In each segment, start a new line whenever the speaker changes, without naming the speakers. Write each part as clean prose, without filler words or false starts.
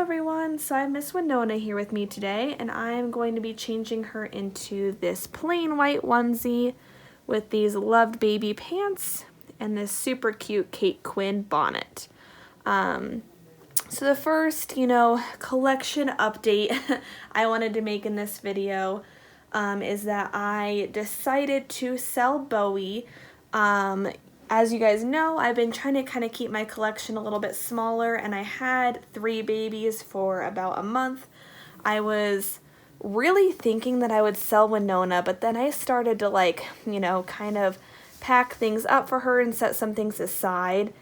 everyone, so I have Miss Winona here with me today, and I am going to be changing her into this plain white onesie with these loved baby pants and this super cute Kate Quinn bonnet. So the first, collection update I wanted to make in this video is that I decided to sell Bowie. As you guys know, I've been trying to kind of keep my collection a little bit smaller, and I had 3 babies for about a month. I was really thinking that I would sell Winona, but then I started to kind of pack things up for her and set some things aside,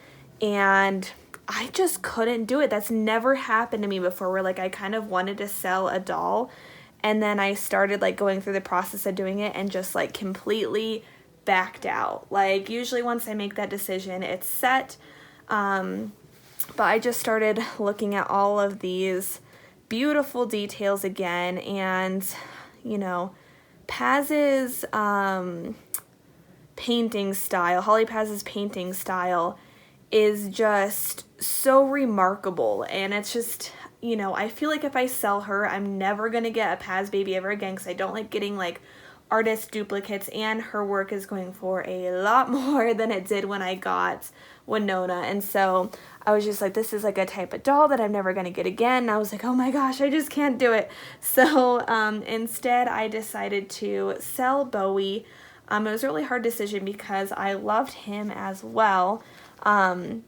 and I just couldn't do it. That's never happened to me before, where I kind of wanted to sell a doll, and then I started going through the process of doing it and just completely backed out. Usually once I make that decision, it's set. But I just started looking at all of these beautiful details again, and Paz's painting style, Holly Paz's painting style is just so remarkable, and it's just, I feel like if I sell her, I'm never gonna get a Paz baby ever again, because I don't like getting artist duplicates, and her work is going for a lot more than it did when I got Winona. And so I was just like, this is a type of doll that I'm never going to get again. And I was like, oh my gosh, I just can't do it. So instead I decided to sell Bowie. It was a really hard decision because I loved him as well. And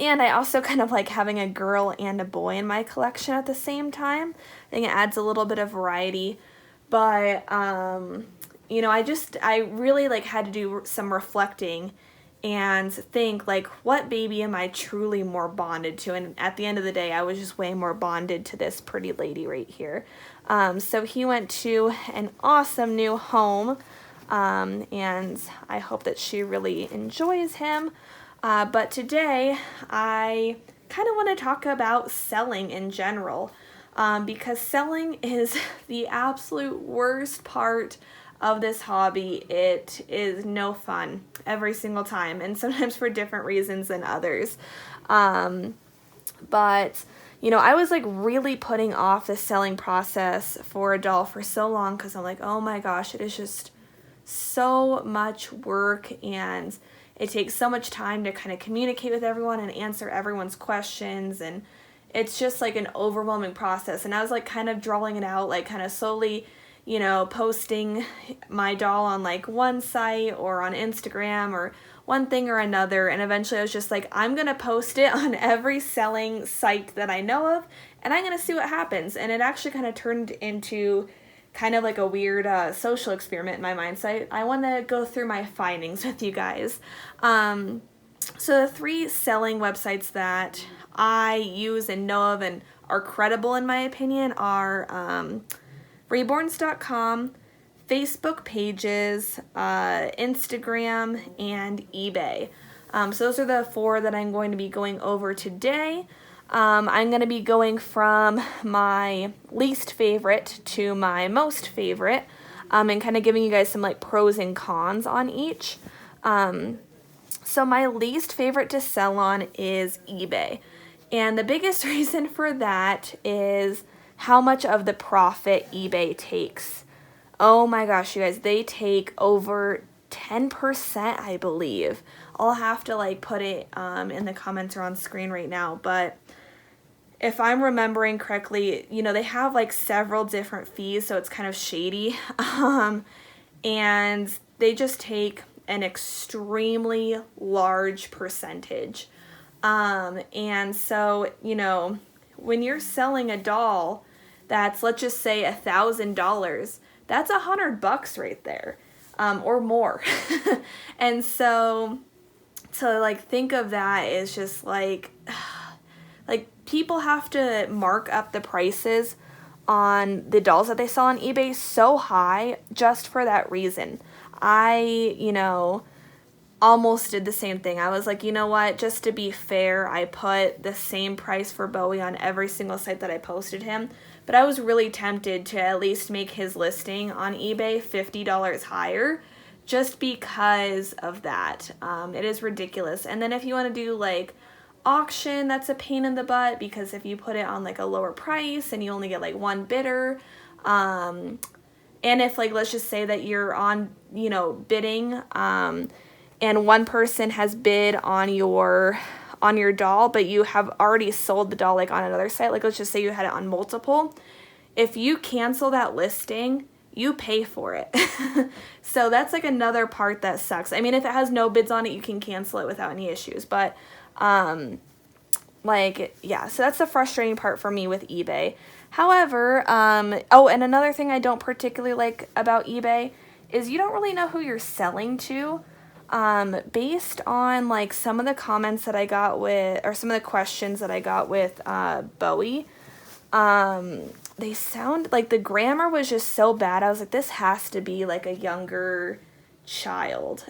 I also kind of like having a girl and a boy in my collection at the same time. I think it adds a little bit of variety. But, I really had to do some reflecting and think what baby am I truly more bonded to? And at the end of the day, I was just way more bonded to this pretty lady right here. So he went to an awesome new home, and I hope that she really enjoys him. But today I kind of want to talk about selling in general. Because selling is the absolute worst part of this hobby. It is no fun every single time, and sometimes for different reasons than others. But I was really putting off the selling process for a doll for so long, because I'm oh my gosh, it is just so much work, and it takes so much time to kind of communicate with everyone and answer everyone's questions, and it's just an overwhelming process. And I was kind of drawing it out, kind of slowly, posting my doll on one site or on Instagram or one thing or another. And eventually I was just I'm going to post it on every selling site that I know of, and I'm going to see what happens. And it actually kind of turned into kind of a weird social experiment in my mind. So I want to go through my findings with you guys. So the 3 selling websites that I use and know of and are credible in my opinion are Reborns.com, Facebook pages, Instagram, and eBay. So those are the 4 that I'm going to be going over today. I'm going to be going from my least favorite to my most favorite, and kind of giving you guys some pros and cons on each. So my least favorite to sell on is eBay. And the biggest reason for that is how much of the profit eBay takes. Oh my gosh, you guys, they take over 10%, I believe. I'll have to put it in the comments or on screen right now, but if I'm remembering correctly, they have several different fees, so it's kind of shady. And they just take an extremely large percentage. And so, when you're selling a doll that's, let's just say $1,000, that's $100 right there, or more. And so to think of that is just people have to mark up the prices on the dolls that they sell on eBay so high just for that reason. I, almost did the same thing. I was you know what, just to be fair, I put the same price for Bowie on every single site that I posted him, but I was really tempted to at least make his listing on eBay $50 higher, just because of that. It is ridiculous. And then if you want to do auction, that's a pain in the butt, because if you put it on like a lower price and you only get like one bidder, and if like, let's just say that you're on, bidding, and one person has bid on your doll, but you have already sold the doll like on another site, like let's just say you had it on multiple, if you cancel that listing, you pay for it. So that's like another part that sucks. I mean, if it has no bids on it, you can cancel it without any issues, but like, yeah, so that's the frustrating part for me with eBay. However, oh, and another thing I don't particularly like about eBay is you don't really know who you're selling to. Based on like some of the comments that I got with, or some of the questions that I got with Bowie, they sound like the grammar was just so bad. I was like, this has to be like a younger child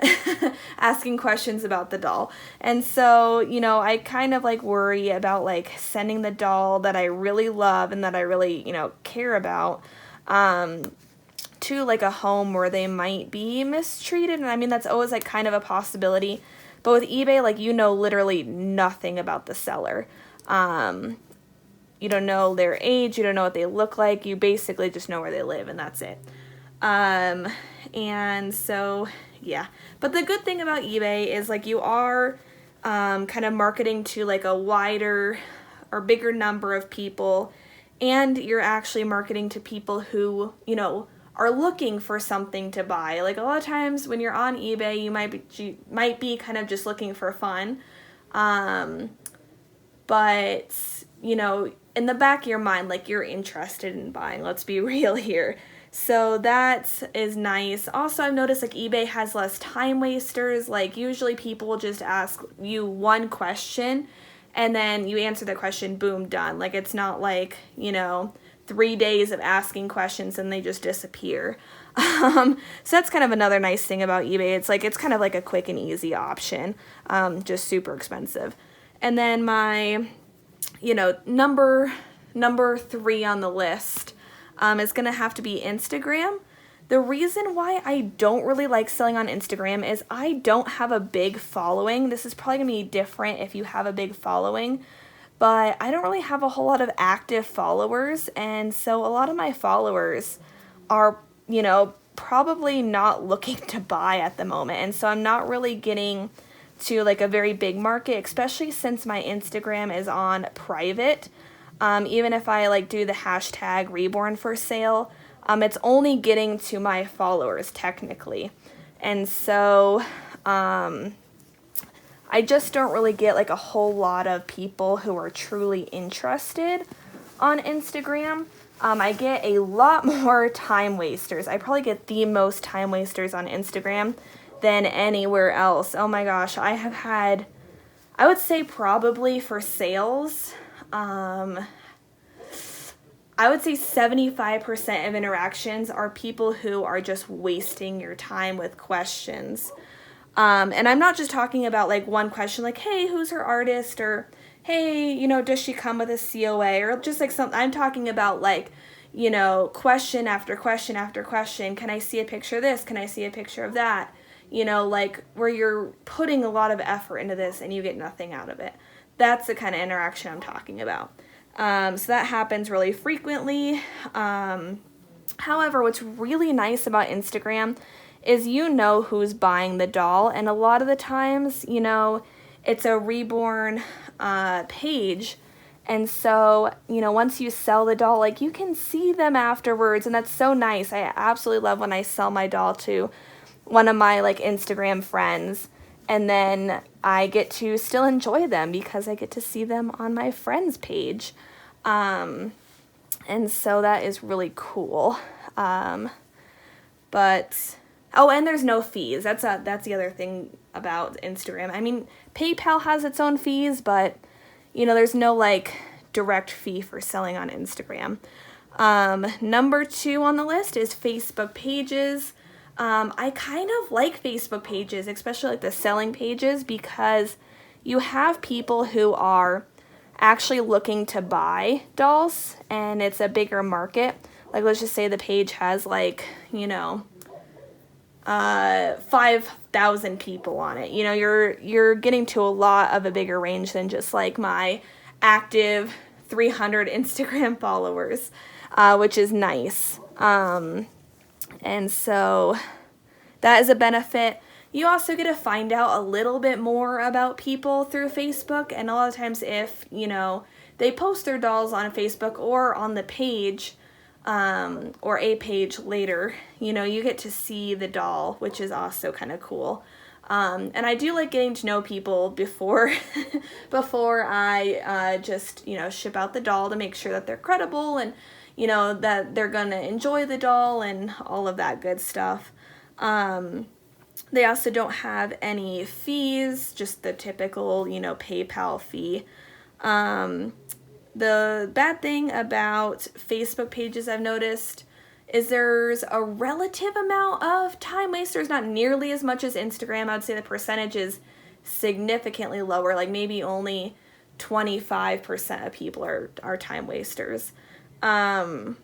asking questions about the doll. And so, I kind of like worry about like sending the doll that I really love and that I really, care about, to like a home where they might be mistreated. And I mean, that's always like kind of a possibility. But with eBay, like, literally nothing about the seller. You don't know their age, you don't know what they look like, you basically just know where they live, and that's it. And so, yeah. But the good thing about eBay is, like, you are kind of marketing to, like, a wider or bigger number of people, and you're actually marketing to people who, are looking for something to buy. Like, a lot of times when you're on eBay, you might be kind of just looking for fun. But, in the back of your mind, like, you're interested in buying. Let's be real here. So that is nice. Also, I've noticed, like, eBay has less time wasters. Like, usually people will just ask you one question, and then you answer the question, boom, done. Like, it's not like, 3 days of asking questions and they just disappear. So that's kind of another nice thing about eBay. It's kind of like a quick and easy option, just super expensive. And then my, number 3 on the list is going to have to be Instagram. The reason why I don't really like selling on Instagram is I don't have a big following. This is probably going to be different if you have a big following, but I don't really have a whole lot of active followers, and so a lot of my followers are, probably not looking to buy at the moment, and so I'm not really getting to like a very big market, especially since my Instagram is on private. Even if I like do the hashtag Reborn for sale, it's only getting to my followers technically. And so I just don't really get like a whole lot of people who are truly interested on Instagram. I get a lot more time wasters. I probably get the most time wasters on Instagram than anywhere else. Oh my gosh, I have had, I would say probably for sales, I would say 75% of interactions are people who are just wasting your time with questions. And I'm not just talking about like one question like, hey, who's her artist? Or, hey, does she come with a COA? Or just like something. I'm talking about like, question after question after question. Can I see a picture of this? Can I see a picture of that? Like where you're putting a lot of effort into this and you get nothing out of it. That's the kind of interaction I'm talking about. So that happens really frequently. However, what's really nice about Instagram is who's buying the doll, and a lot of the times, it's a Reborn page, and so, once you sell the doll, like, you can see them afterwards, and that's so nice. I absolutely love when I sell my doll to one of my, like, Instagram friends, and then I get to still enjoy them because I get to see them on my friend's page, and so that is really cool. But oh, and there's no fees. That's the other thing about Instagram. I mean, PayPal has its own fees, but there's no like direct fee for selling on Instagram. Number 2 on the list is Facebook pages. I kind of like Facebook pages, especially like the selling pages, because you have people who are actually looking to buy dolls, and it's a bigger market. Like, let's just say the page has like, 5,000 people on it. You know, you're getting to a lot of a bigger range than just like my active 300 Instagram followers, which is nice. And so that is a benefit. You also get to find out a little bit more about people through Facebook, and a lot of times if, you know, they post their dolls on Facebook or on the page, or a page later, you know, you get to see the doll, which is also kind of cool. And I do like getting to know people before before I just, you know, ship out the doll to make sure that they're credible and, you know, that they're gonna enjoy the doll and all of that good stuff. They also don't have any fees, just the typical, you know, PayPal fee. The bad thing about Facebook pages I've noticed is there's a relative amount of time wasters, not nearly as much as Instagram. I would say the percentage is significantly lower, like maybe only 25% of people are time wasters. But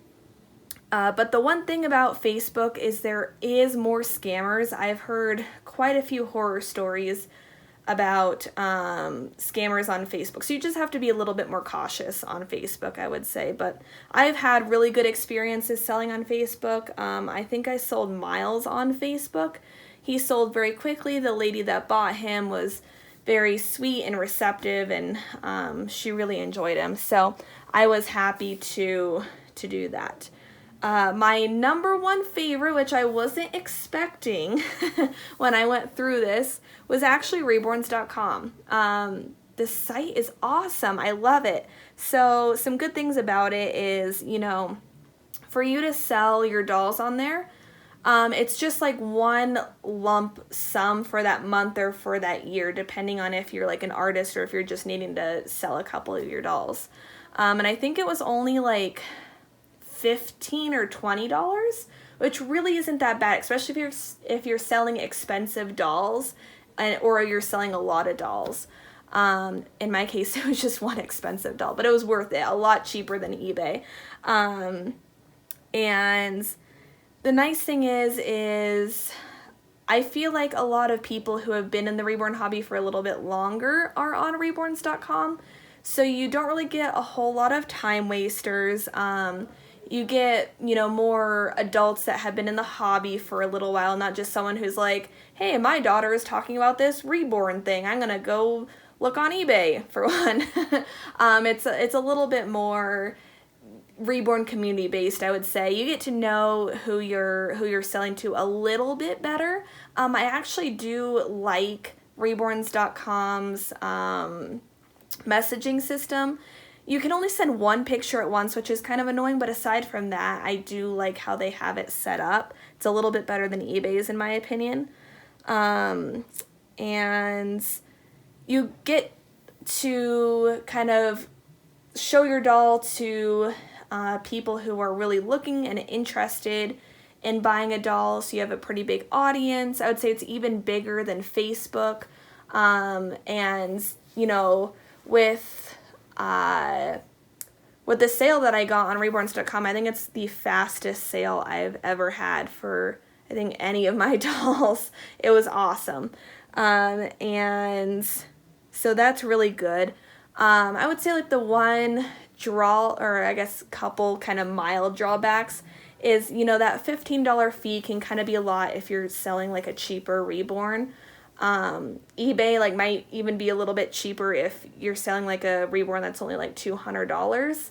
the one thing about Facebook is there is more scammers. I've heard quite a few horror stories about scammers on Facebook. So you just have to be a little bit more cautious on Facebook, I would say. But I've had really good experiences selling on Facebook. I think I sold Miles on Facebook. He sold very quickly. The lady that bought him was very sweet and receptive, and she really enjoyed him. So I was happy to do that. My number one favorite, which I wasn't expecting when I went through this, was actually Reborns.com. The site is awesome. I love it. So some good things about it is, you know, for you to sell your dolls on there, it's just like one lump sum for that month or for that year, depending on if you're like an artist or if you're just needing to sell a couple of your dolls. And I think it was only like $15 or $20, which really isn't that bad, especially if you're selling expensive dolls, or you're selling a lot of dolls. In my case, it was just one expensive doll, but it was worth it. A lot cheaper than eBay. And the nice thing is I feel like a lot of people who have been in the Reborn hobby for a little bit longer are on Reborns.com, so you don't really get a whole lot of time wasters. You get, you know, more adults that have been in the hobby for a little while, not just someone who's like, hey, my daughter is talking about this Reborn thing, I'm gonna go look on eBay for one. It's a little bit more Reborn community based, I would say. You get to know who you're selling to a little bit better. I actually do like Reborns.com's messaging system. You can only send one picture at once, which is kind of annoying, but aside from that, I do like how they have it set up. It's a little bit better than eBay's, in my opinion. And you get to kind of show your doll to people who are really looking and interested in buying a doll, so you have a pretty big audience. I would say it's even bigger than Facebook. And, you know, with the sale that I got on Reborns.com, I think it's the fastest sale I've ever had for, I think, any of my dolls. It was awesome. And so that's really good. I would say like the one couple kind of mild drawbacks is, you know, that $15 fee can kind of be a lot if you're selling like a cheaper Reborn. eBay like might even be a little bit cheaper if you're selling like a Reborn that's only like $200.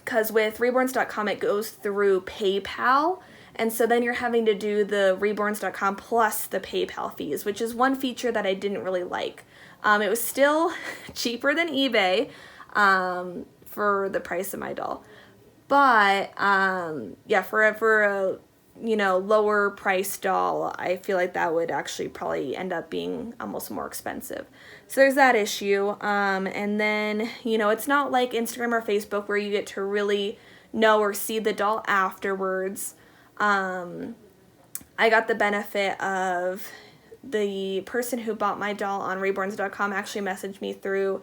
Because with Reborns.com it goes through PayPal, and so then you're having to do the Reborns.com plus the PayPal fees, which is one feature that I didn't really like. It was still cheaper than eBay for the price of my doll, but yeah, for a you know, lower price doll, I feel like that would actually probably end up being almost more expensive. So there's that issue. And then, you know, it's not like Instagram or Facebook where you get to really know or see the doll afterwards. I got the benefit of the person who bought my doll on Reborns.com actually messaged me through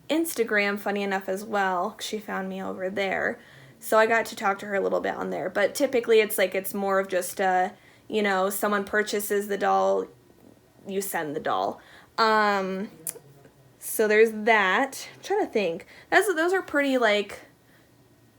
Instagram, funny enough, as well. She found me over there. So I got to talk to her a little bit on there. But typically it's like it's more of just a you know, someone purchases the doll, you send the doll. So there's that. I'm trying to think. Those are pretty, like,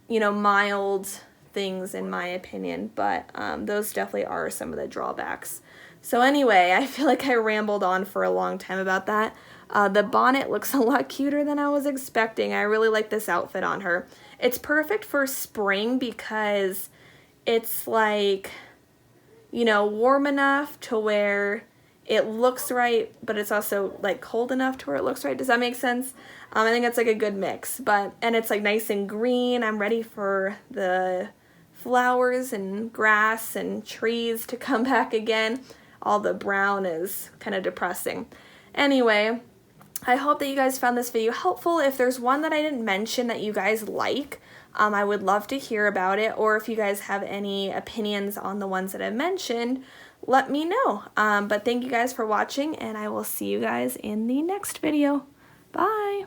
you know, mild things in my opinion, but those definitely are some of the drawbacks. So anyway, I feel like I rambled on for a long time about that. The bonnet looks a lot cuter than I was expecting. I really like this outfit on her. It's perfect for spring because it's like, you know, warm enough to where it looks right, but it's also like cold enough to where it looks right. Does that make sense? I think it's like a good mix, and it's like nice and green. I'm ready for the flowers and grass and trees to come back again. All the brown is kind of depressing. Anyway, I hope that you guys found this video helpful. If there's one that I didn't mention that you guys like, I would love to hear about it, or if you guys have any opinions on the ones that I mentioned, let me know. But thank you guys for watching, and I will see you guys in the next video. Bye!